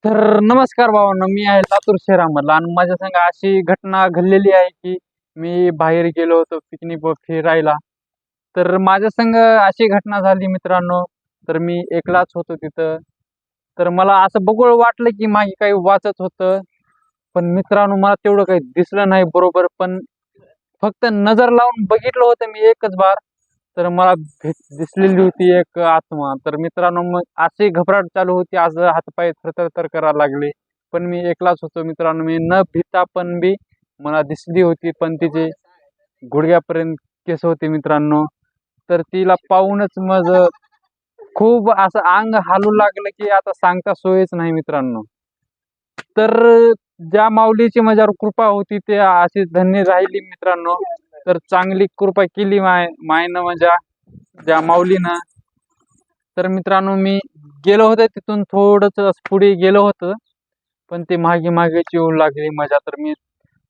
तर नमस्कार भावांनो, मी आहे लातूर शहरामधला आणि माझ्या संग अशी घटना घडलेली आहे की मी बाहेर गेलो होतो पिकनिक व फिरायला. तर माझ्या संग अशी घटना झाली मित्रांनो. तर मी एकलाच होतो तिथं. तर मला असं बघून वाटलं की मागे काही वाचत होतं, पण मित्रांनो मला तेवढं काही दिसलं नाही बरोबर. पण फक्त नजर लावून बघितलं होतं मी एकच बार. तर मला दिसलेली होती एक आत्मा. तर मित्रांनो मग अशी घबराट चालू होती, आज हातपाय थरथर करायला लागले. पण मी एकलाच होतो मित्रांनो. मी न भिता पण बी मला दिसली होती, पण तिचे गुडघ्यापर्यंत केस होते मित्रांनो. तर तिला पाहूनच मग खूप असं अंग हालू लागलं की आता सांगता सोयच नाही मित्रांनो. तर ज्या माऊलीची माझ्यावर कृपा होती ते अशी धन्य राहिली मित्रांनो. तर चांगली कृपा केली मायनं माझ्या ज्या माऊलीनं. तर मित्रांनो मी गेलो होतो तिथून थोडंसं पुढे गेलो होतं, पण ते मागे मागेच येऊ लागली माझ्या. तर मी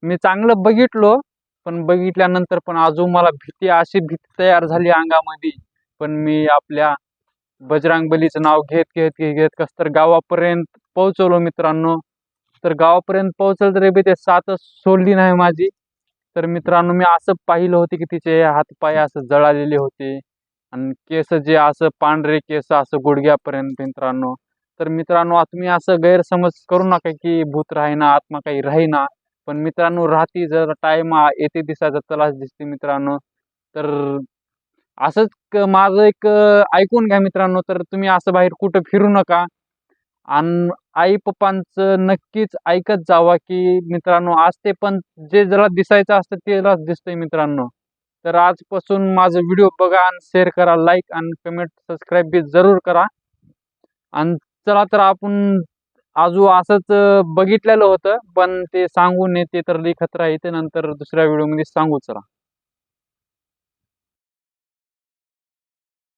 मी चांगलं बघितलो, पण बघितल्यानंतर पण अजून मला अशी भीती तयार झाली अंगामध्ये. पण मी आपल्या बजरंगबलीचं नाव घेत घेत घेत घेत कस तर गावापर्यंत पोहोचवलो मित्रांनो. तर गावापर्यंत पोहोचलं तरी बी ते साथच सोडली नाही माझी. तर मित्रांनो मी असं पाहिलं होते की तिचे हातपाय असं जळालेले होते आणि केस जे असं पांढरे केस असं गुडघ्यापर्यंत मित्रांनो. तर मित्रांनो तुम्ही असं गैरसमज करू नका की भूत राहीना, आत्मा काही राहीना. पण मित्रांनो राहती, जर टाइम येते दिसायचा तलाच दिसते मित्रांनो. तर असंच माझं एक ऐकून घ्या मित्रांनो. तर तुम्ही असं बाहेर कुठं फिरू नका आणि आई पप्पांचं नक्कीच ऐकत जावा की मित्रांनो असते, पण जे ज्याला दिसायचं असतं त्यालाच दिसतंय मित्रांनो. तर आजपासून माझं व्हिडिओ बघा आणि शेअर करा, लाईक आणि कमेंट सबस्क्राईब बी जरूर करा. आणि चला तर आपण आजू असंच बघितलेलं होतं, पण ते सांगू नये ते तर लई खतरा येते. नंतर दुसऱ्या व्हिडिओमध्ये सांगू चला.